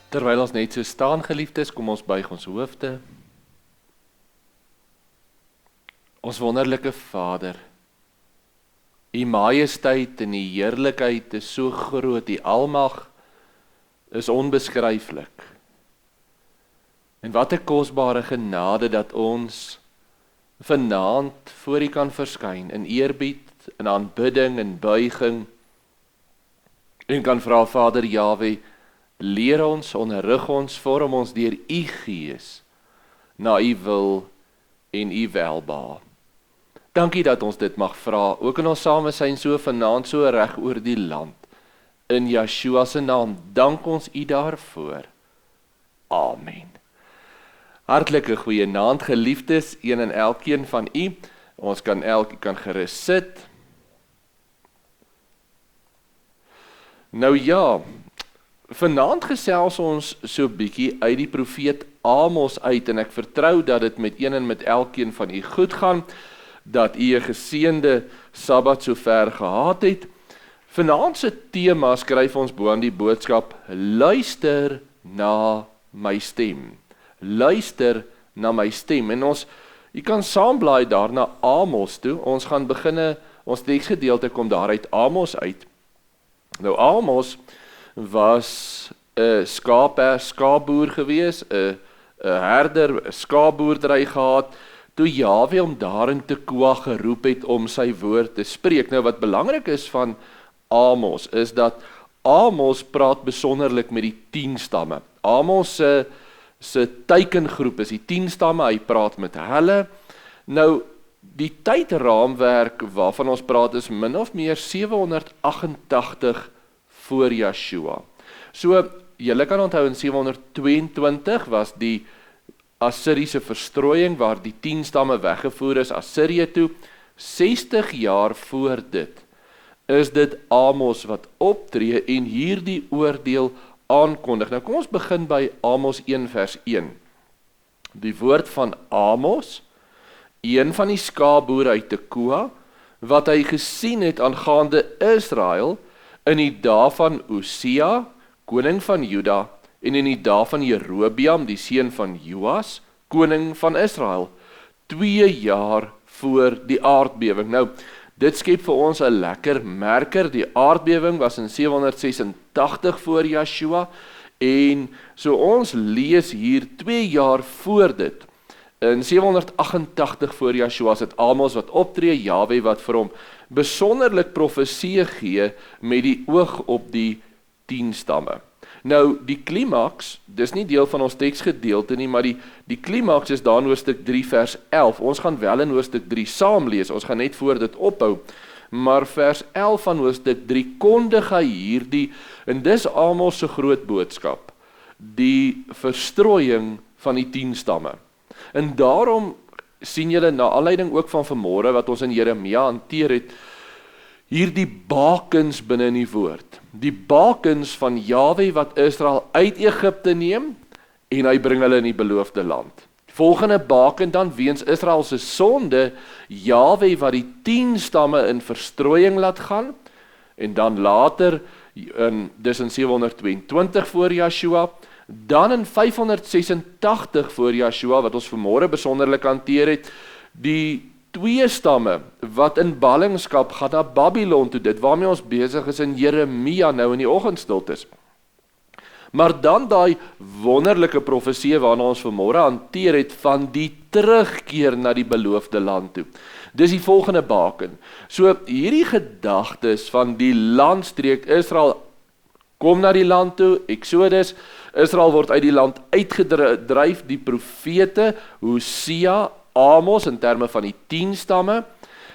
Terwyl ons net so staan, geliefdes, kom ons buig ons hoofde. Ons wonderlike Vader, U majesteit en U heerlikheid is so groot, U almag is onbeskryflik. En wat 'n kosbare genade dat ons vanaand voor U kan verskyn in eerbied, in aanbidding en buiging en kan vra, Vader Jahwe, leer ons, onderrig ons, vorm ons deur U Gees na U wil en U welbehae. Dankie dat ons dit mag vra, ook in ons samesyn so vanaand so reg oor die land. In Yeshua se naam dank ons U daarvoor. Amen. Hartlike goeienaand geliefdes, een en elkeen van U. Ons kan gerus sit. Nou ja, vanaand gesels ons so bietjie uit die profeet Amos uit, en ek vertrou dat dit met een en met elkeen van U goed gaan, dat U 'n geseënde Sabbat sover gehad het. Vanaand se tema skryf ons bo aan die boodskap, luister na my stem. Luister na my stem. En jy kan saamblaai daar na Amos toe. Ons gaan beginne, ons teksgedeelte kom daaruit Amos uit. Nou Amos was 'n skaapboer gewees, 'n herder, 'n skaapboerdery gehad, toe Jahwe hom daar in Tekoa geroep het om sy woord te spreek. Nou wat belangrik is van Amos, is dat Amos praat besonderlik met die 10 stamme. Amos se teikengroep is die 10 stamme, hy praat met hulle. Nou, die tydraamwerk waarvan ons praat is min of meer 788 voor Yeshua. So, julle kan onthou in 722 was die Assiriese verstrooiing waar die 10 stamme weggevoer is Assirië toe. 60 jaar voor dit is dit Amos wat optree en hierdie oordeel aankondig. Nou kom ons begin by Amos 1 vers 1. Die woord van Amos, een van die skaapboere uit Tekoa, wat hy gesien het aangaande Israel in die dae van Usia, koning van Juda, en in die dae van Jerobeam, die seun van Joas, koning van Israel, 2 jaar voor die aardbewing. Nou, dit skep vir ons 'n lekker merker. Die aardbewing was in 786 voor Yeshua, en so ons lees hier 2 jaar voor dit. In 788 voor Yeshua is dit Amos wat optree, Jahwe wat vir hom besonderlik profeseë gee met die oog op die 10 stamme. Nou, die klimaks, dis nie deel van ons teksgedeelte nie, maar die klimaks is daar in hoofstuk 3 vers 11. Ons gaan wel in hoofstuk 3 saam lees, ons gaan net voor dit ophou, maar vers 11 van hoofstuk 3 kondig hy hierdie, en dis Amos se groot boodskap, die verstrooiing van die 10 stamme. En daarom sien julle na aanleiding ook van vanmôre wat ons in Jeremia hanteer het, hierdie bakens binne in die woord. Die bakens van Jahwe wat Israel uit Egipte neem en hy bring hulle in die beloofde land. Volgende baken dan weens Israel se sonde, Jahwe wat die 10 stamme in verstrooiing laat gaan, en dan later, dis in 722 voor Yeshua, dan in 586 voor Yeshua, wat ons vanmôre besonderlik hanteer het, die 2 stamme wat in ballingskap gaan na Babylon toe, dit waarmee ons besig is in Jeremia nou in die oggendstiltes. Maar dan daai wonderlike profeseë waarna ons vanmôre hanteer het van die terugkeer na die beloofde land toe. Dis die volgende baken. So hierdie gedagtes van die landstreek Israel kom na die land toe, Exodus, Israel word uit die land uitgedryf, die profete, Hosea, Amos in terme van die 10 stamme,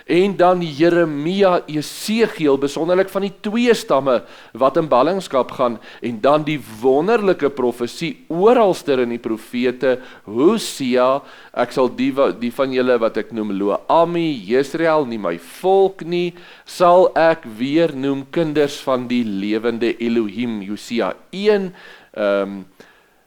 en dan Jeremia, Esegiel, besonderlik van die 2 stamme wat in ballingskap gaan, en dan die wonderlike profesie oralster in die profete, Hosea, ek sal die van julle wat ek noem Lo-Ami, Jesreel, nie my volk nie, sal ek weer noem kinders van die lewende Elohim, Hosea 1,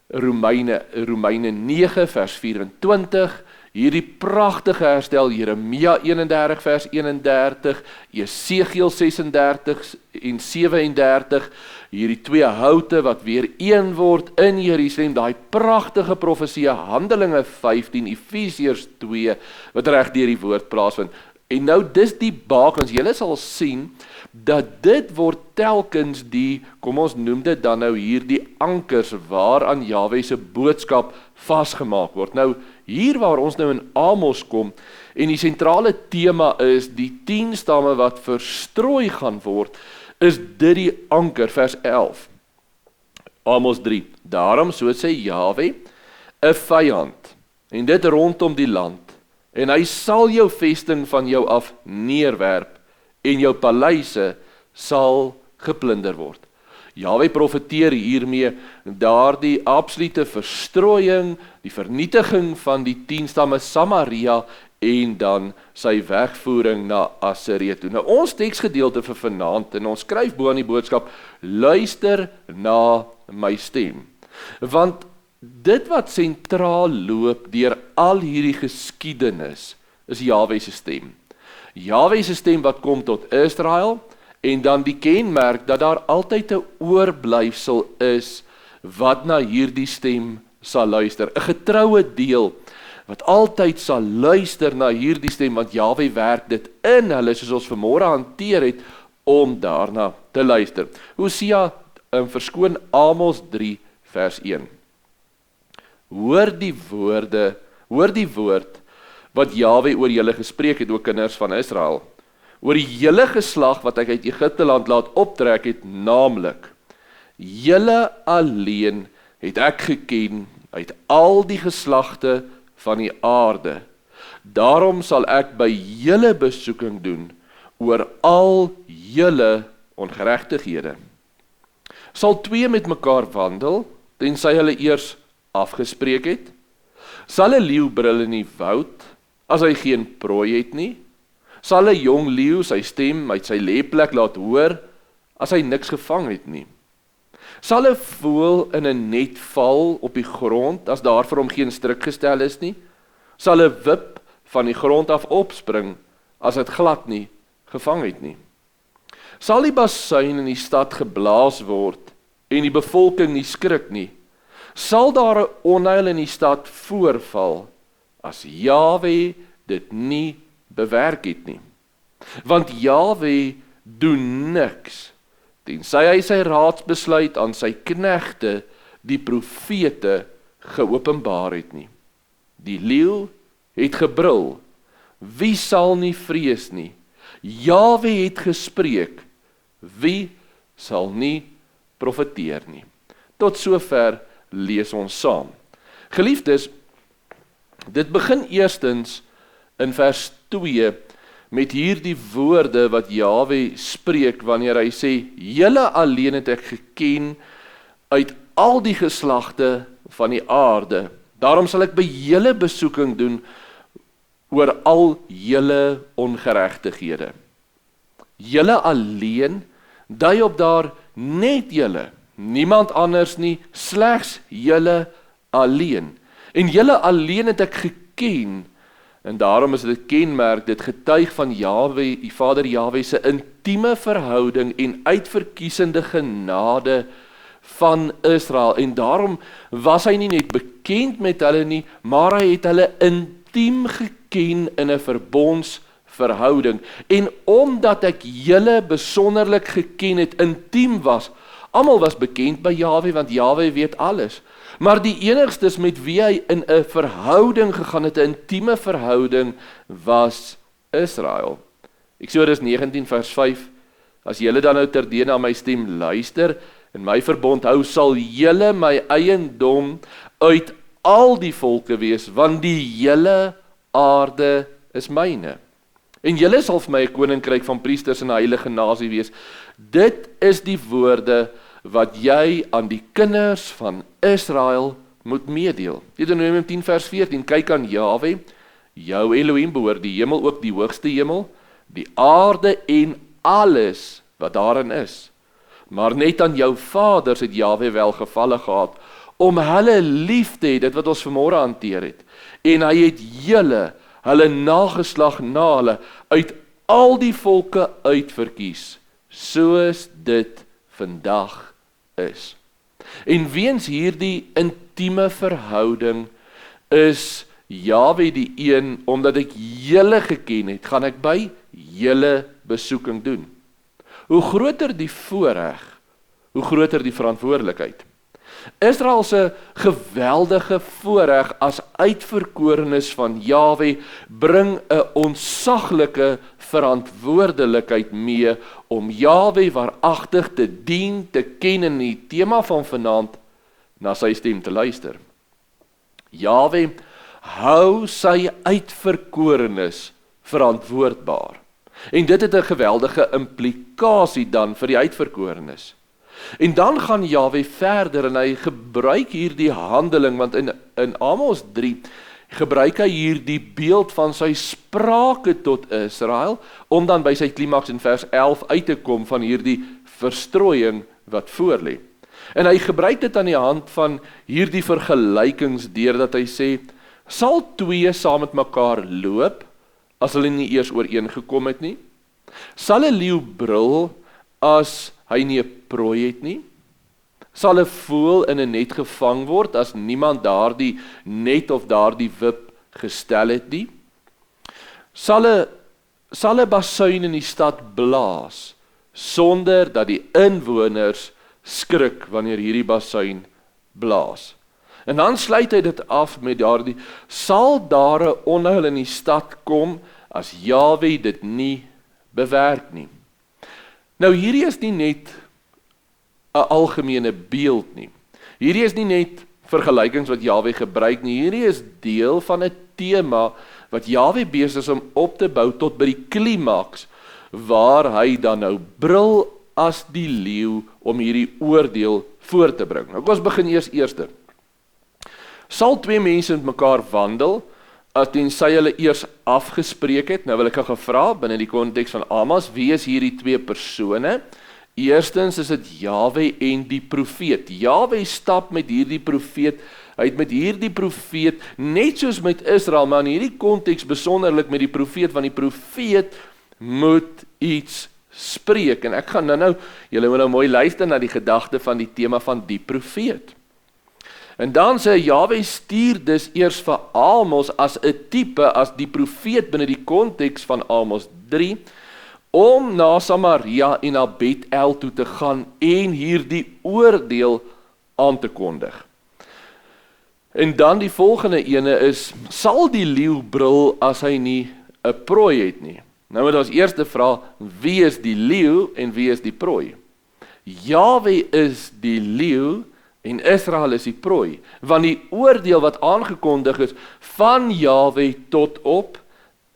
Romeine 9 vers 24, hierdie pragtige herstel, Jeremia 31 vers 31, Esegiel 36 en 37, hierdie twee houte wat weer een word in Jerusalem, daai pragtige profesie, Handelinge 15, Efesiërs 2, wat reg deur die woord plaasvind. En nou dis die bakens, julle sal sien, dat dit word telkens die, kom ons noem dit dan nou hier, die ankers waaraan Jahwe se boodskap vasgemaak word. Nou, hier waar ons nou in Amos kom, en die sentrale tema is die 10 stamme wat verstrooi gaan word, is dit die anker, vers 11. Amos 3, daarom, so sê Jahwe, 'n vyand, en dit rondom die land, en hy sal jou vesting van jou af neerwerp, en jou paleise sal geplunder word. Jahwe profeteer hiermee daardie absolute verstrooiing, die vernietiging van die 10 stamme Samaria en dan sy wegvoering na Assirië toe. Nou ons teksgedeelte vir vanaand, en ons skryf bo aan die boodskap, luister na my stem. Want dit wat sentraal loop deur al hierdie geskiedenis, is Jahwe se stem. Jahwe se stem wat kom tot Israel, en dan die kenmerk dat daar altyd 'n oorblyfsel is wat na hierdie stem sal luister. 'n getroue deel wat altyd sal luister na hierdie stem, want Jahwe werk dit in hulle, soos ons vanmôre hanteer het, om daarna te luister. Hosea, verskoon Amos 3 vers 1. Hoor die woord wat Jahwe oor julle gespreek het, o kinders van Israel, oor die hele geslag wat ek uit Egipte land laat optrek het, naamlik, julle alleen het ek geken uit al die geslagte van die aarde. Daarom sal ek by julle besoeking doen oor al julle ongeregtighede. Sal twee met mekaar wandel, tensy hulle eers afgespreek het? Sal 'n leeu brul in die woud, as hy geen prooi het nie? Sal 'n jong leeu sy stem uit sy lêplek laat hoor, as hy niks gevang het nie? Sal 'n voël in 'n net val op die grond, as daar vir hom geen stryk gestel is nie? Sal 'n wip van die grond af opspring, as dit glad nie gevang het nie? Sal die basuin in die stad geblaas word, en die bevolking nie skrik nie? Sal daar 'n onheil in die stad voorval, as Jahwe dit nie bewerk het nie? Want Jahwe doen niks, tensy hy sy raadsbesluit aan sy knegte, die profete, geopenbaar het nie. Die leeu het gebrul, wie sal nie vrees nie? Jahwe het gespreek, wie sal nie profeteer nie? Tot sover lees ons saam. Geliefdes, dit begin eerstens in vers 2 met hierdie woorde wat Jahwe spreek wanneer hy sê, julle alleen het ek geken uit al die geslagte van die aarde. Daarom sal ek by julle besoeking doen oor al julle ongeregtighede. Julle alleen, dui op daar net julle, niemand anders nie, slegs julle alleen. En julle alleen het ek geken, en daarom is dit kenmerk, dit getuig van Jahwe, die Vader Jahwe se intieme verhouding en uitverkiesende genade van Israel. En daarom was hy nie net bekend met hulle nie, maar hy het hulle intiem geken in 'n verbondsverhouding. En omdat ek julle besonderlik geken het, intiem was, almal was bekend by Jahwe, want Jahwe weet alles. Maar die enigstes met wie hy in 'n verhouding gegaan het, 'n intieme verhouding, was Israel. Eksodus 19 vers 5, as julle dan nou terdee na my stem luister, en my verbond hou, sal julle my eiendom uit al die volke wees, want die hele aarde is myne. En julle sal vir my 'n koninkryk van priesters en 'n heilige nasie wees. Dit is die woorde wat jy aan die kinders van Israel moet meedeel. Deuteronomium 10 vers 14, kyk aan Jahwe, jou Elohim behoort die hemel ook die hoogste hemel, die aarde en alles wat daarin is. Maar net aan jou vaders het Jahwe welgevalle gehad, om hulle lief te hê, dit wat ons vanmôre hanteer het. En hy het hulle nageslag na hulle, uit al die volke uitverkies, soos dit vandag is. En weens hierdie intieme verhouding is Jahwe die een, omdat ek julle geken het, gaan ek by julle besoeking doen. Hoe groter die voorreg, hoe groter die verantwoordelikheid. Israel se geweldige voorreg as uitverkorenes van Jahwe bring 'n ontsaglike verantwoordelikheid mee om Jahwe waaragtig te dien, te ken en die tema van vanaand na sy stem te luister. Jahwe hou sy uitverkorenes verantwoordbaar. En dit het 'n geweldige implikasie dan vir die uitverkorenes. En dan gaan Jahwe verder en hy gebruik hier die handeling, want in Amos 3 gebruik hy hier die beeld van sy sprake tot Israel, om dan by sy klimaks in vers 11 uit te kom van hierdie verstrooiing wat voorlê. En hy gebruik dit aan die hand van hierdie vergelykings deurdat hy sê, sal twee saam met mekaar loop, as hulle nie eers ooreengekom het nie? Sal 'n leeu brul as hy nie 'n prooi het nie? Sal 'n voël in 'n net gevang word as niemand daardie net of daardie wip gestel het nie? Sal 'n basuin in die stad blaas sonder dat die inwoners skrik wanneer hierdie basuin blaas? En dan sluit hy dit af met daardie, sal daar 'n onheil in die stad kom as Jahwe dit nie bewerk nie. Nou hierdie is nie net 'n algemene beeld nie. Hierdie is nie net vergelykings wat Jahwe gebruik nie. Hierdie is deel van 'n tema wat Jahwe besig is om op te bou tot by die klimaks, waar hy dan nou brul as die leeu om hierdie oordeel voor te bring. Nou kom ons begin eerste. Sal twee mense met mekaar wandel, as tensy hulle eers afgespreek het? Nou wil ek gevra, binne die konteks van Amos, wie is hierdie twee persone? Eerstens is dit Jahwe en die profeet. Jahwe stap met hierdie profeet, hy het met hierdie profeet, net soos met Israel, maar in hierdie konteks besonderlik met die profeet, want die profeet moet iets spreek. En ek gaan nou, julle moet nou mooi luister na die gedagte van die tema van die profeet. En dan sê Jahwe stuur dus eers vir Amos as 'n tipe, as die profeet binne die konteks van Amos 3, om na Samaria en na Bethel toe te gaan en hierdie oordeel aan te kondig. En dan die volgende ene is, sal die leeu brul as hy nie 'n prooi het nie? Nou moet ons eers vra, wie is die leeu en wie is die prooi? Jahwe is die leeu en Israel is die prooi, want die oordeel wat aangekondig is van Jahwe tot op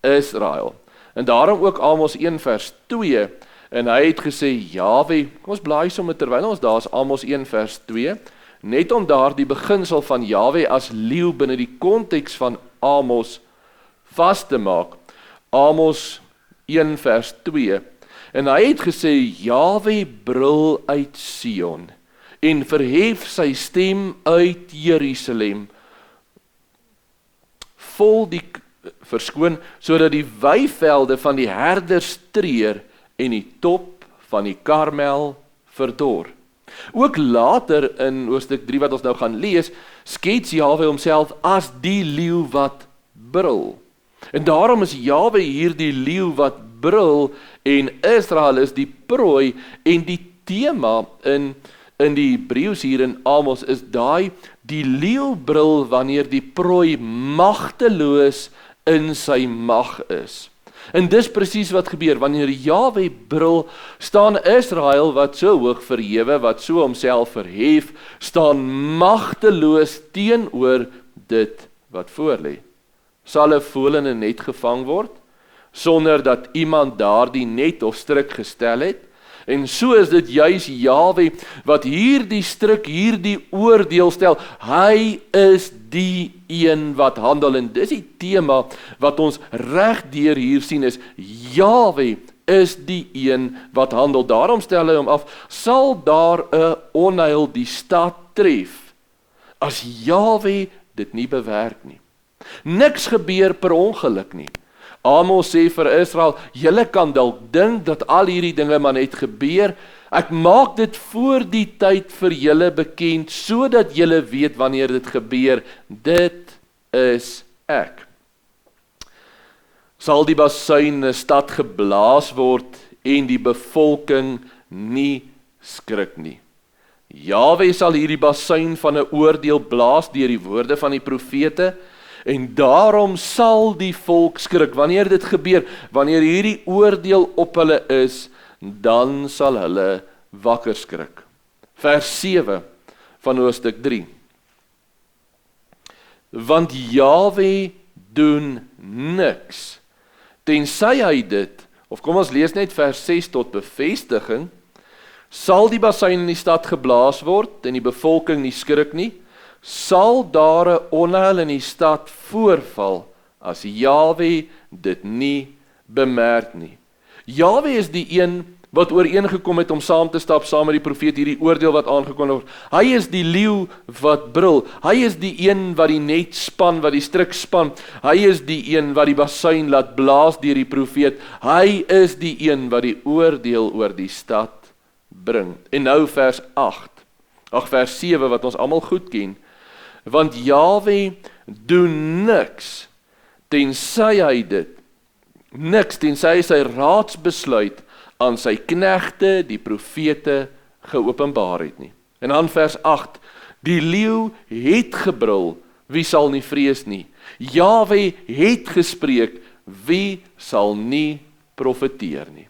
Israel. En daarom ook Amos 1 vers 2, en hy het gesê, Jahwe, kom ons blaai sommer terwyl ons daar is, Amos 1 vers 2, net om daar die beginsel van Jahwe as leeu binne die konteks van Amos vas te maak. Amos 1 vers 2, en hy het gesê, Jahwe brul uit Sion, en verhef sy stem uit Jerusalem, vol die verskoon, sodat die weivelde van die herders treur en die top van die Karmel verdor. Ook later in hoofstuk 3 wat ons nou gaan lees, skets Jahwe homself as die leeu wat brul. En daarom is Jahwe hier die leeu wat brul en Israel is die prooi, en die tema in die Hebreëus hier in Amos is daai die leeu brul wanneer die prooi magteloos in sy mag is. En dis presies wat gebeur, wanneer Jahwe brul, staan Israel wat so hoog verhewe, wat so homself verhef, staan magteloos teenoor dit wat voorlê. Sal 'n voël in 'n net gevang word, sonder dat iemand daardie net of stryk gestel het? En so is dit juis Jahwe wat hierdie stryk, hierdie oordeel stel. Hy is die een wat handel, en dis die tema wat ons reg deur hier sien is, Jahwe is die een wat handel. Daarom stel hy hom af, sal daar 'n onheil die stad tref, as Jahwe dit nie bewerk nie. Niks gebeur per ongeluk nie. Amos sê vir Israel, julle kan dalk dink dat al hierdie dinge maar net gebeur. Ek maak dit voor die tyd vir julle bekend, sodat julle weet wanneer dit gebeur. Dit is ek. Sal die basuin in 'n stad geblaas word en die bevolking nie skrik nie. Jahwe sal hierdie basuin van 'n oordeel blaas deur die woorde van die profete, en daarom sal die volk skrik. Wanneer dit gebeur, wanneer hierdie oordeel op hulle is, dan sal hulle wakker skrik. Vers 7 van hoofstuk 3. Want Jahwe doen niks, tensy hy dit, of kom ons lees net vers 6 tot bevestiging, sal die basuin in die stad geblaas word, en die bevolking nie skrik nie, sal daar 'n onheil in die stad voorval, as Jahwe dit nie bemerk nie. Jahwe is die een wat ooreengekom het om saam te stap saam met die profeet hierdie oordeel wat aangekondig word. Hy is die leeu wat brul. Hy is die een wat die net span, wat die stryk span. Hy is die een wat die basuin laat blaas deur die profeet. Hy is die een wat die oordeel oor die stad bring. En nou vers 7 wat ons almal goed ken. Want Jahwe doen niks tensy hy dit, niks tensy hy sy raadsbesluit aan sy knegte, die profete, geopenbaar het nie. En dan vers 8, die leeu het gebrul, wie sal nie vrees nie? Jahwe het gespreek, wie sal nie profeteer nie?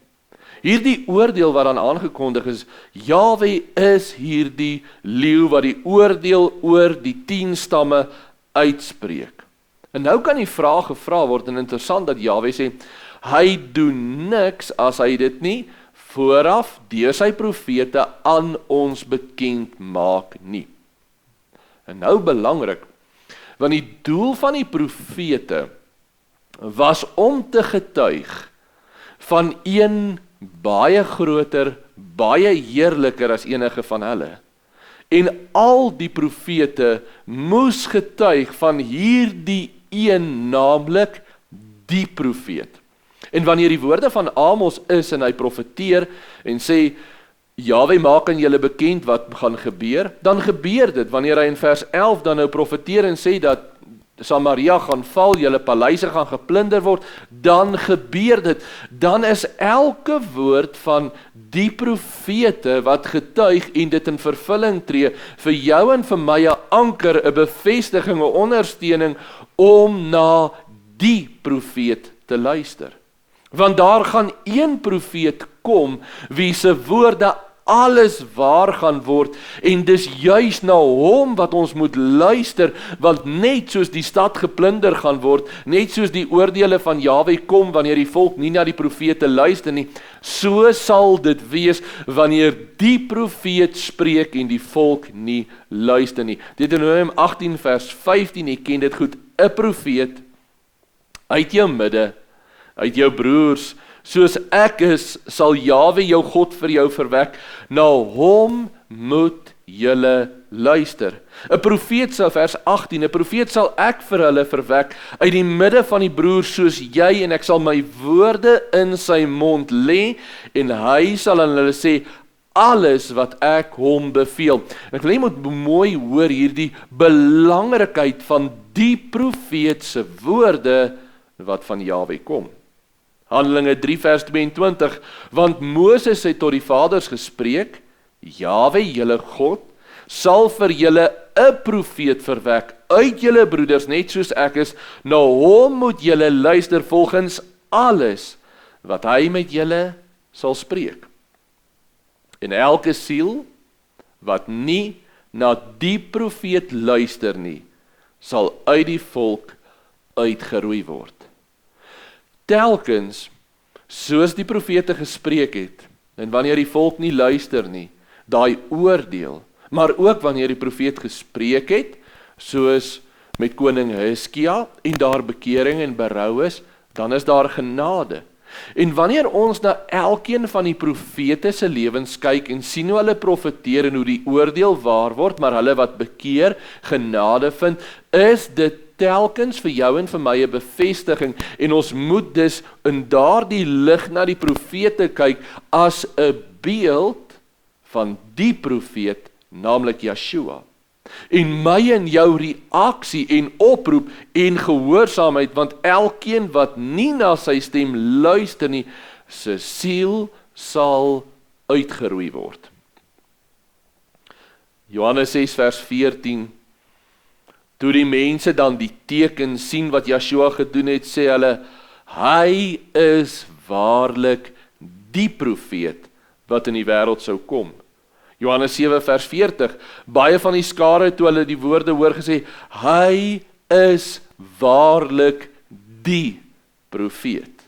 Hierdie oordeel wat dan aangekondig is, Jahwe is hierdie leeu wat die oordeel oor die 10 stamme uitspreek. En nou kan die vraag gevra word, en interessant dat Jahwe sê, hy doen niks as hy dit nie vooraf deur sy profete aan ons bekend maak nie. En nou belangrik, want die doel van die profete was om te getuig van een baie groter, baie heerliker as enige van hulle. En al die profete moes getuig van hierdie een, naamlik die profeet. En wanneer die woorde van Amos is en hy profeteer en sê, Jahwe maak aan julle bekend wat gaan gebeur, dan gebeur dit. Wanneer hy in vers 11 dan nou profeteer en sê dat Samaria gaan val, julle paleise gaan geplunder word, dan gebeur dit. Dan is elke woord van die profete wat getuig en dit in vervulling tree, vir jou en vir my 'n anker, 'n bevestiging, 'n ondersteuning om na die profeet te luister. Want daar gaan een profeet kom, wie se woorde alles waar gaan word, en dis juis na hom wat ons moet luister, want net soos die stad geplunder gaan word, net soos die oordeele van Jahwe kom, wanneer die volk nie na die profete luister nie, so sal dit wees, wanneer die profeet spreek en die volk nie luister nie. Deuteronomium 18 vers 15, jy ken dit goed, 'n profeet uit jou midde, uit jou broers, soos ek is, sal Jahwe jou God vir jou verwek, na hom moet julle luister. 'n Profeet sal, vers 18, 'n profeet sal ek vir hulle verwek, uit die midde van die broers soos jy, en ek sal my woorde in sy mond lê, en hy sal aan hulle sê, alles wat ek hom beveel. En ek wil jy moet mooi hoor hierdie belangrikheid van die profeet se woorde, wat van Jahwe kom. Handelinge 3 vers 22, want Moses het tot die vaders gespreek, Jahwe, julle God, sal vir julle 'n profeet verwek, uit julle broeders, net soos ek is, na hom moet julle luister volgens alles, wat hy met julle sal spreek. En elke siel, wat nie na die profeet luister nie, sal uit die volk uitgeroei word. Telkens, soos die profete gespreek het, en wanneer die volk nie luister nie, daai oordeel, maar ook wanneer die profeet gespreek het, soos met koning Hiskia, en daar bekering en berou is, dan is daar genade. En wanneer ons na elkeen van die profete se lewens kyk, en sien hoe hulle profeteer en hoe die oordeel waar word, maar hulle wat bekeer, genade vind, is dit telkens vir jou en vir my 'n bevestiging en ons moet dus in daardie lig na die profete kyk as 'n beeld van die profeet, naamlik Yeshua. En my en jou reaksie en oproep en gehoorsaamheid, want elkeen wat nie na sy stem luister nie, sy siel sal uitgeroei word. Johannes 6 vers 14, toe die mense dan die teken sien wat Yeshua gedoen het, sê hulle, hy is waarlik die profeet wat in die wêreld sou kom. Johannes 7 vers 40, baie van die skare toe hulle die woorde hoor gesê, hy is waarlik die profeet.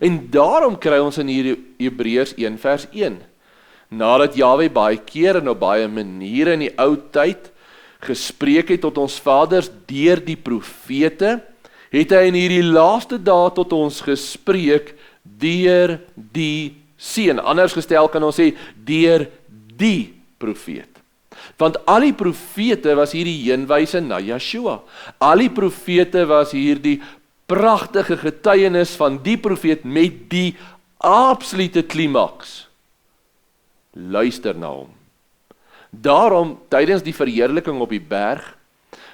En daarom kry ons in hier Hebreërs 1 vers 1, nadat Jahwe baie keer en op baie maniere in die ou tyd gespreek het tot ons vaders deur die profete, het hy in hierdie laaste dae tot ons gespreek deur die Seun. Anders gestel kan ons sê deur die profeet. Want al die profete was hierdie heenwyse na Yeshua. Al die profete was hierdie pragtige getuienis van die profeet met die absolute klimaks. Luister na hom. Daarom, tydens die verheerliking op die berg,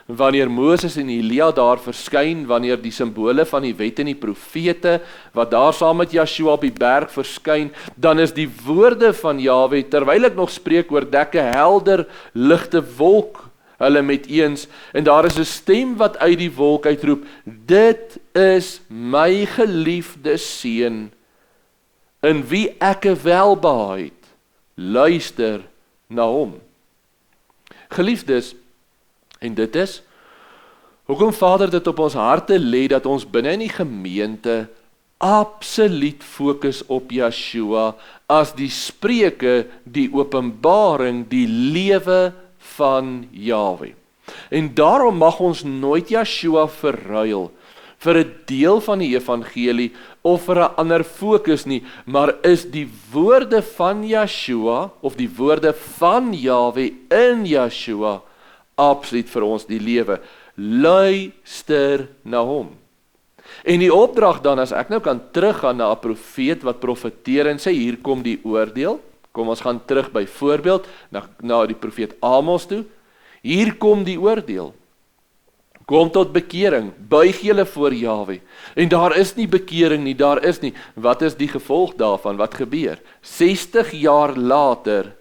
wanneer Moses en Elia daar verskyn, wanneer die simbole van die wet en die profete, wat daar saam met Yeshua op die berg verskyn, dan is die woorde van Jahwe, terwyl ek nog spreek, oordek 'n helder, ligte wolk hulle met eens, en daar is 'n stem wat uit die wolk uitroep, dit is my geliefde seun, in wie ek welbehaag het, luister na hom. Geliefdes, en dit is, hoekom Vader dit op ons harte lê, dat ons binne in die gemeente absoluut fokus op Yeshua, as die spreuke, die openbaring, die lewe van Jahwe. En daarom mag ons nooit Yeshua verruil, vir 'n deel van die evangelie, of vir 'n ander fokus nie, maar is die woorde van Yeshua, of die woorde van Jahwe in Yeshua, absoluut vir ons die lewe. Luister na hom. En die opdrag dan, as ek nou kan teruggaan na 'n profeet wat profeteer en sê, hier kom die oordeel, kom ons gaan terug by voorbeeld, na die profeet Amos toe, hier kom die oordeel. Kom tot bekering, buig julle voor Jahwe. En daar is nie bekering nie, daar is nie. Wat is die gevolg daarvan? Wat gebeur? 60 jaar later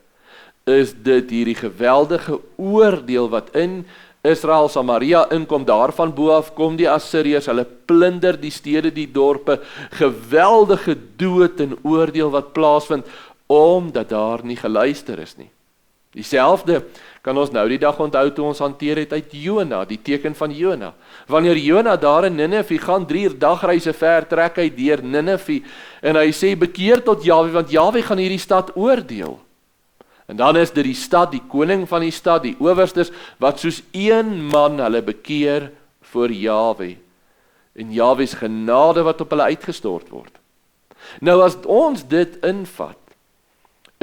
is dit hierdie geweldige oordeel wat in Israel, Samaria inkom, daarvan boaf kom die Assiriërs, hulle plunder die stede, die dorpe, geweldige dood en oordeel wat plaasvind, omdat daar nie geluister is nie. Dieselfde kan ons nou die dag onthou toe ons hanteer het uit Jona, die teken van Jona. Wanneer Jona daar in Ninive gaan, 3 dagreise ver trek hy deur Ninive, en hy sê, bekeer tot Jahwe, want Jahwe gaan hierdie stad oordeel. En dan is dit die stad, die koning van die stad, die owerstes, wat soos een man hulle bekeer voor Jahwe. En Jahwe's genade wat op hulle uitgestort word. Nou as ons dit invat,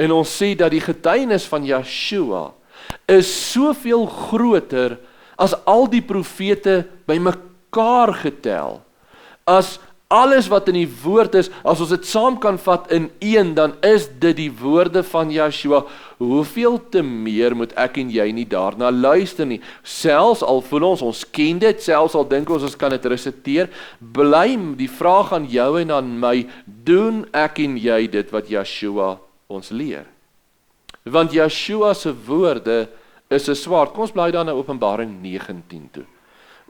en ons sê dat die getuienis van Yeshua is soveel groter as al die profete bymekaar getel, as alles wat in die woord is, as ons dit saam kan vat in een, dan is dit die woorde van Yeshua. Hoeveel te meer moet ek en jy nie daarna luister nie? Selfs al voel ons ken dit, selfs al dink ons kan dit resiteer, bly die vraag aan jou en aan my, doen ek en jy dit wat Yeshua ons leer? Want Yeshua se woorde is 'n swaard. Kom ons bly dan na Openbaring 19 toe.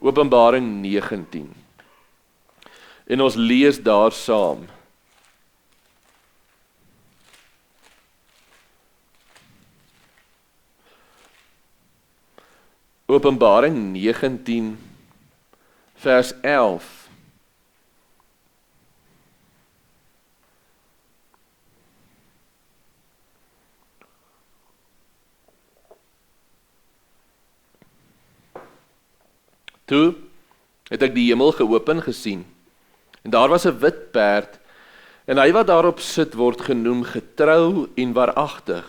Openbaring 19. En ons lees daar saam. Openbaring 19 vers 11. Toe het ek die hemel geopen gesien, en daar was 'n wit perd, en hy wat daarop sit word genoem getrou en waaragtig,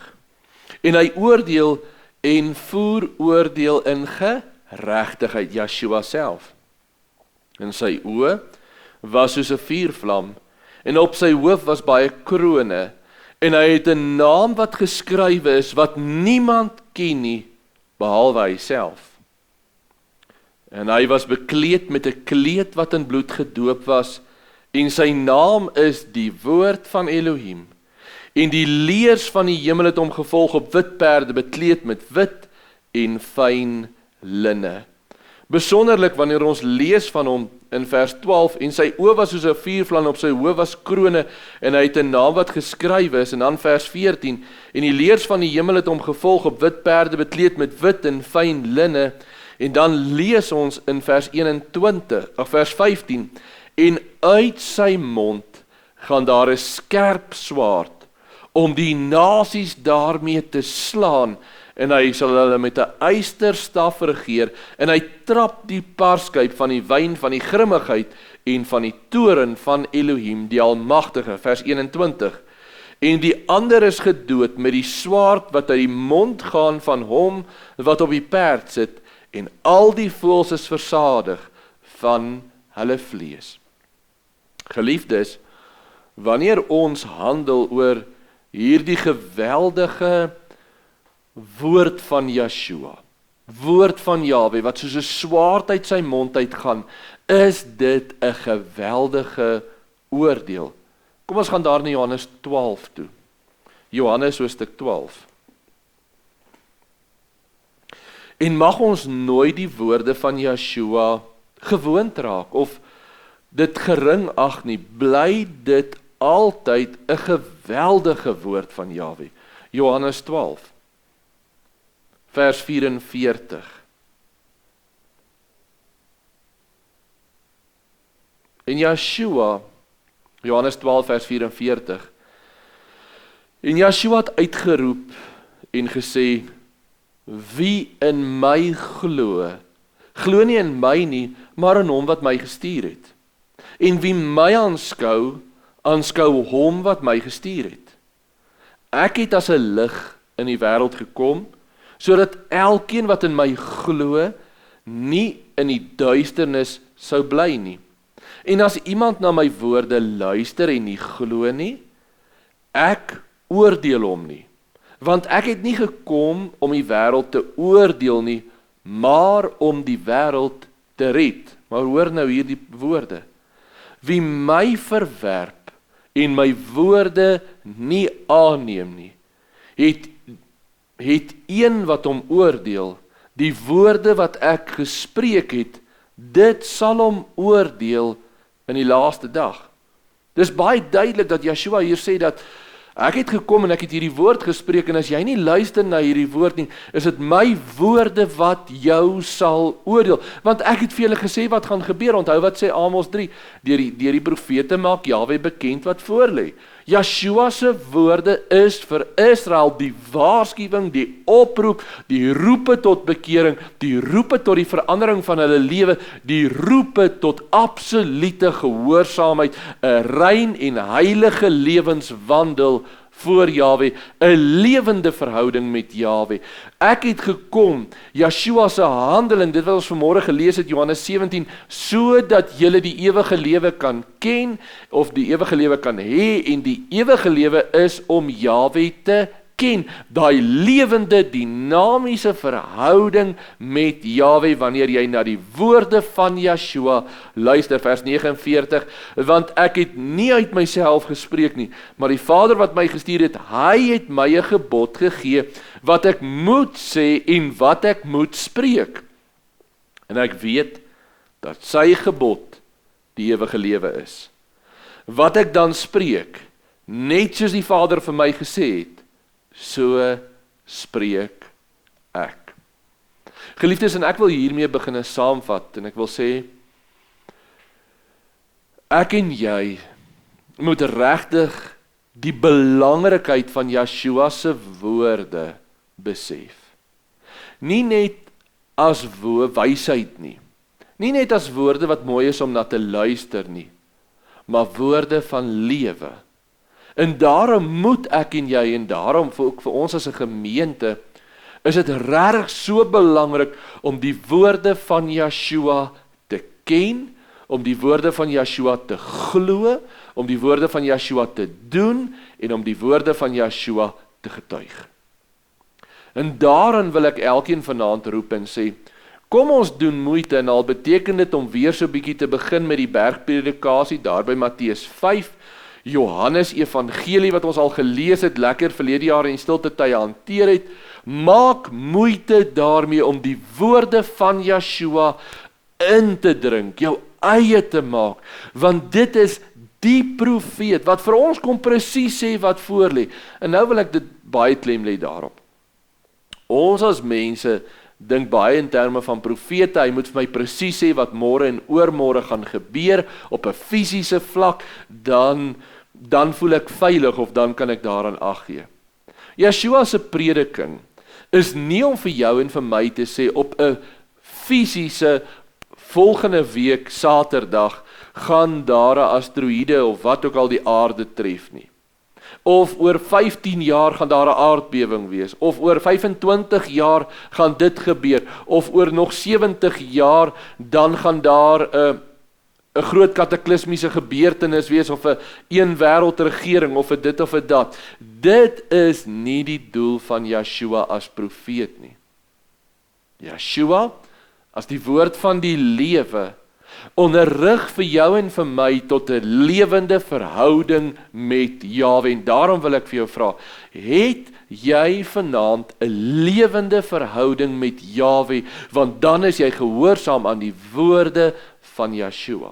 en hy oordeel en voer oordeel in regtigheid, Yeshua self. En sy oë was soos 'n vuurvlam, en op sy hoof was baie krone, en hy het 'n naam wat geskrywe is, wat niemand ken nie, behalwe hy self. En hy was bekleed met 'n kleed wat in bloed gedoop was, en sy naam is die woord van Elohim. En die leers van die hemel het hom gevolg op wit perde, bekleed met wit en fyn linne. Besonderlik wanneer ons lees van hom in vers 12, en sy oë was soos 'n vuurvlam, op sy hoof was krone, en hy het 'n naam wat geskrywe is, en dan vers 14, en die leers van die hemel het hom gevolg op wit perde, bekleed met wit en fyn linne, en dan lees ons in vers 21, of vers 15, en uit sy mond gaan daar 'n skerp swaard, om die nasies daarmee te slaan, en hy sal hulle met 'n ysterstaf regeer, en hy trap die parskyp van die wyn van die grimmigheid en van die toorn van Elohim, die Almagtige, vers 21. En die ander is gedood met die swaard wat uit die mond gaan van hom wat op die perd sit, en al die voëls is versadig van hulle vlees. Geliefdes, wanneer ons handel oor hierdie geweldige woord van Yeshua, woord van Jahwe, wat soos 'n swaard uit sy mond uitgaan, is dit 'n geweldige oordeel. Kom ons gaan daar na Johannes 12 toe. Johannes hoofstuk 12. En mag ons nooit die woorde van Yeshua gewoond raak, of dit gering ag nie, bly dit altyd 'n geweldige woord van Jahwe. Johannes 12, vers 44. En Yeshua, Johannes 12 vers 44, en Yeshua het uitgeroep en gesê, wie in my glo, glo nie in my nie, maar in hom wat my gestuur het. En wie my aanskou, aanskou hom wat my gestuur het. Ek het as 'n lig in die wêreld gekom, sodat elkeen wat in my glo, nie in die duisternis sou bly nie. En as iemand na my woorde luister en nie glo nie, ek oordeel hom nie. Want ek het nie gekom om die wêreld te oordeel nie, maar om die wêreld te red. Maar hoor nou hierdie woorde. Wie my verwerp en my woorde nie aanneem nie, het een wat hom oordeel, die woorde wat ek gespreek het, dit sal hom oordeel in die laaste dag. Dis baie duidelik dat Yeshua hier sê dat ek het gekom en ek het hierdie woord gespreek, en as jy nie luister na hierdie woord nie, is dit my woorde wat jou sal oordeel. Want ek het vir julle gesê wat gaan gebeur. Onthou wat sê Amos 3, deur die profete maak Jahwe bekend wat voorlê. Yeshua se woorde is vir Israel die waarskuwing, die oproep, die roepe tot bekering, die roepe tot die verandering van hulle lewe, die roepe tot absolute gehoorsaamheid, 'n rein en heilige lewenswandel voor Jahwe, 'n lewende verhouding met Jahwe. Ek het gekom, Yeshua se handeling, dit wat ons vanmôre gelees het, Johannes 17, sodat julle die ewige lewe kan ken, of die ewige lewe kan hê, en die ewige lewe is om Jahwe te ken, daai lewende, dinamiese verhouding met Jahwe, wanneer jy na die woorde van Yeshua luister, vers 49, want ek het nie uit myself gespreek nie, maar die Vader wat my gestuur het, hy het my 'n gebod gegee, wat ek moet sê en wat ek moet spreek. En ek weet, dat sy gebod die ewige lewe is. Wat ek dan spreek, net soos die Vader vir my gesê het, so spreek ek. Geliefdes, en ek wil hiermee begin saamvat, en ek wil sê, ek en jy moet regtig die belangrikheid van Yeshua se woorde besef. Nie net as wysheid nie, nie net as woorde wat mooi is om na te luister nie, maar woorde van lewe. En daarom moet ek en jy, en daarom ook vir ons as 'n gemeente, is dit regtig so belangrik om die woorde van Yeshua te ken, om die woorde van Yeshua te glo, om die woorde van Yeshua te doen, en om die woorde van Yeshua te getuig. En daarin wil ek elkeen vanaand roep en sê, kom ons doen moeite, en al beteken dit om weer so bietjie te begin met die bergpredikasie, daar by Matteus 5, Johannes Evangelie wat ons al gelees het, lekker verlede jaar in stilte tye hanteer het, maak moeite daarmee om die woorde van Yeshua in te drink, jou eie te maak, want dit is die profeet, wat vir ons kom presies sê wat voorlê. En nou wil ek dit baie klem lê daarop. Ons as mense dink baie in terme van profete, hy moet vir my presies sê wat môre en oormôre gaan gebeur, op 'n fisiese vlak, dan voel ek veilig, of dan kan ek daaraan ag gee. Yeshua se prediking is nie om vir jou en vir my te sê, op 'n fisiese volgende week, Saterdag, gaan daar 'n asteroïde of wat ook al die aarde tref nie. Of oor 15 jaar gaan daar 'n aardbewing wees, of oor 25 jaar gaan dit gebeur, of oor nog 70 jaar, dan gaan daar 'n groot kataklismiese gebeurtenis wees, of 'n een wêreldregering, of 'n dit of 'n dat. Dit is nie die doel van Yeshua as profeet nie. Yeshua, as die woord van die lewe, onderrig vir jou en vir my tot 'n lewende verhouding met Jahwe. En daarom wil ek vir jou vra, het jy vanaand 'n lewende verhouding met Jahwe, want dan is jy gehoorsaam aan die woorde van Yeshua.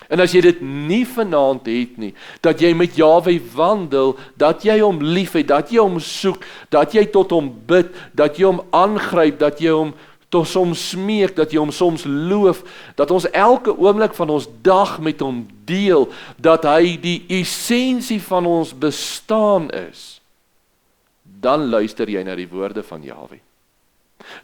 En as jy dit nie vanaand het nie, dat jy met Jahwe wandel, dat jy hom liefhet, dat jy hom soek, dat jy tot hom bid, dat jy hom aangryp, dat jy hom tot soms smeek, dat jy hom soms loof, dat ons elke oomblik van ons dag met hom deel, dat hy die essensie van ons bestaan is, dan luister jy na die woorde van Jahwe.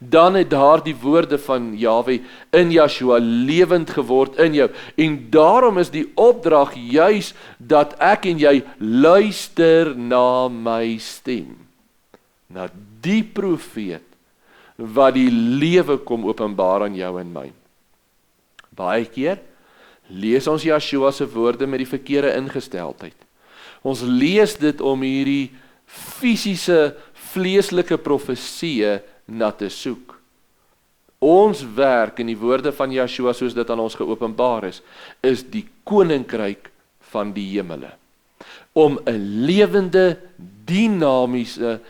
Dan het daar die woorde van Jahwe in Yeshua lewend geword in jou, en daarom is die opdrag juis dat ek en jy luister na my stem, na die profeet, wat die lewe kom openbaar aan jou en my. Baie keer lees ons Yeshua se woorde met die verkeerde ingesteldheid. Ons lees dit om hierdie fisiese, vleeslike profesieë na te soek. Ons werk in die woorde van Yeshua, soos dit aan ons geopenbaar is die koninkryk van die hemele. Om 'n lewende, dinamiese,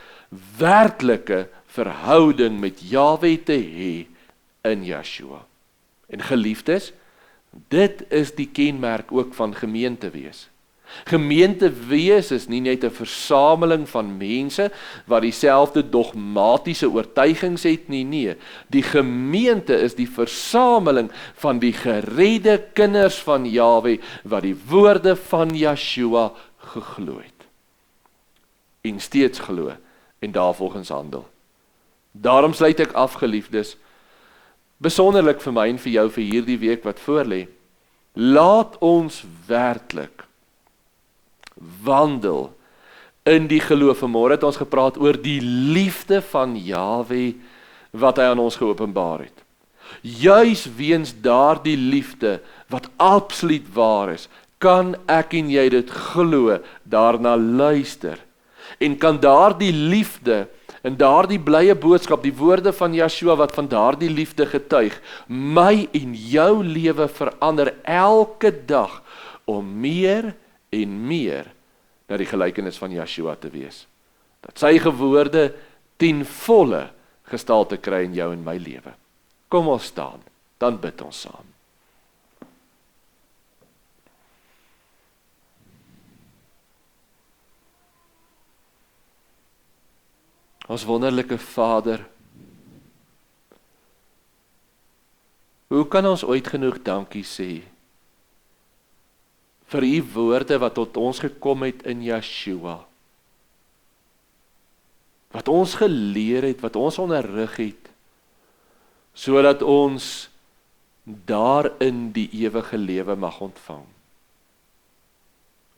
werklike verhouding met Jahwe te hê in Yeshua. En geliefdes, dit is die kenmerk ook van gemeente wees. Gemeente wees is nie net 'n versameling van mense wat dieselfde dogmatiese oortuigings het nie, nee. Die gemeente is die versameling van die geredde kinders van Jahwe wat die woorde van Yeshua geglo het. En steeds glo en daarvolgens handel. Daarom sluit ek af, geliefdes, besonderlik vir my en vir jou vir hierdie week wat voorlê. Laat ons werklik wandel in die geloof. Vanmôre het ons gepraat oor die liefde van Jahwe wat hy aan ons geopenbaar het. Juis weens daardie liefde wat absoluut waar is, kan ek en jy dit glo, daarna luister. En kan daardie liefde en daardie blye boodskap, die woorde van Yeshua wat van daardie liefde getuig, my en jou lewe verander elke dag om meer en meer na die gelykenis van Yeshua te wees. Dat sy woorde ten volle gestalte kry in jou en my lewe. Kom ons staan, dan bid ons saam. Ons wonderlike Vader, hoe kan ons ooit genoeg dankie sê vir u woorde wat tot ons gekom het in Yeshua, wat ons geleer het, wat ons onderrig het, sodat ons daarin die ewige lewe mag ontvang.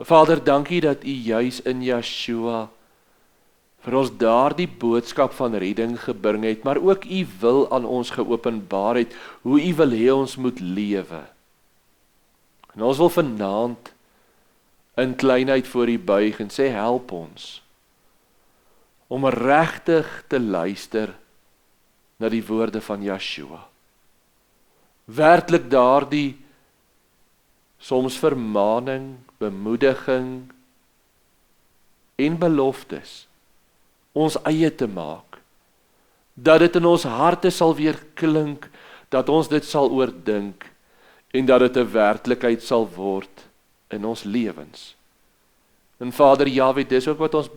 Vader, dankie dat u juis in Yeshua vir ons daardie boodskap van redding gebring het, maar ook U wil aan ons geopenbaar het, hoe U wil hê ons moet lewe. En ons wil vanaand in kleinheid voor U buig en sê, help ons om regtig te luister na die woorde van Yeshua. Werklik daardie soms vermaning, bemoediging en beloftes ons eie te maak, dat dit in ons harte sal weer klink, dat ons dit sal oordink en dat dit 'n werklikheid sal word in ons lewens. En Vader Jahwe, dis ook wat ons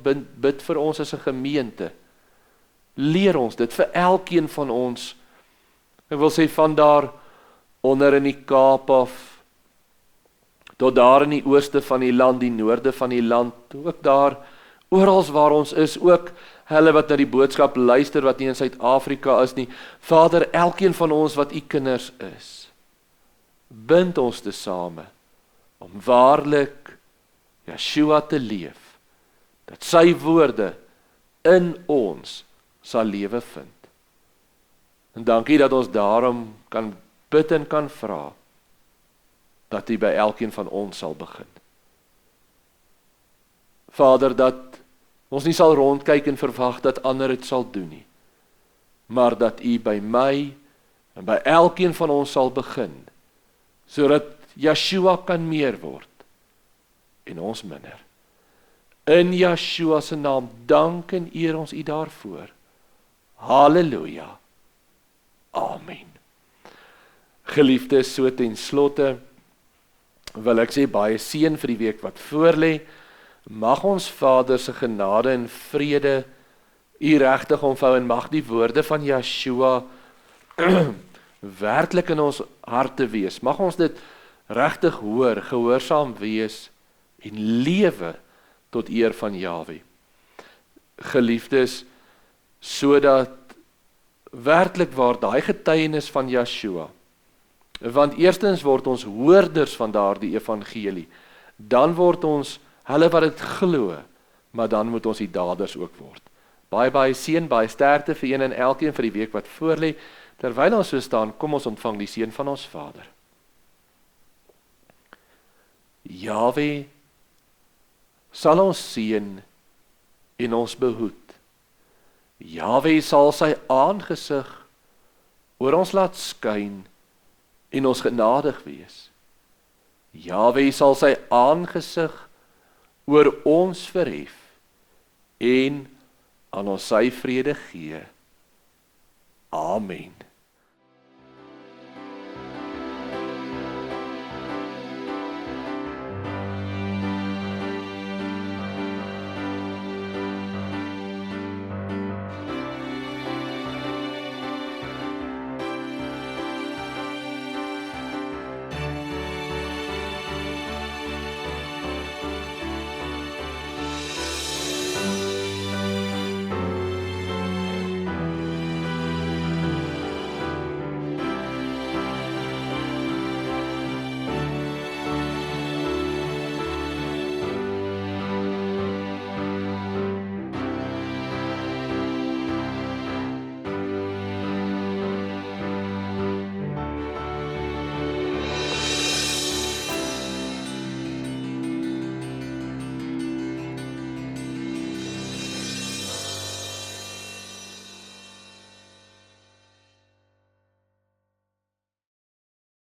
bid vir ons as 'n gemeente. Leer ons dit vir elkeen van ons. Ek wil sê van daar onder in die Kaap af, tot daar in die ooste van die land, die noorde van die land, ook daar, oral waar ons is, ook hulle wat na die boodskap luister, wat nie in Suid-Afrika is nie. Vader, elkeen van ons wat U kinders is, bind ons te same, om waarlik Yeshua te leef, dat sy woorde in ons sal lewe vind. En dankie dat ons daarom kan bid en kan vra, dat U by elkeen van ons sal begin. Vader, dat ons nie sal rondkyk en verwag dat ander dit sal doen nie, maar dat U by my en by elkeen van ons sal begin, sodat Yeshua kan meer word en ons minder. In Yeshua se naam dank en eer ons U daarvoor. Halleluja. Amen. Geliefdes, so ten slotte wil ek sê baie seën vir die week wat voorlê. Mag ons Vader se genade en vrede U regtig omvou en mag die woorde van Yeshua werklik in ons harte wees. Mag ons dit regtig hoor, gehoorsaam wees en lewe tot eer van Jahwe. Geliefdes, sodat werklik waar daai getuienis van Yeshua, want eerstens word ons hoorders van daardie evangelie, dan word ons hulle wat dit glo, maar dan moet ons die daders ook word. Baie seën, baie sterkte vir een en elkeen vir die week wat voorlê. Terwyl ons so staan, kom ons ontvang die seën van ons Vader. Jahwe sal ons seën en ons behoed. Jahwe sal sy aangesig oor ons laat skyn en ons genadig wees. Jahwe sal sy aangesig oor ons verhef en aan ons sy vrede gee. Amen.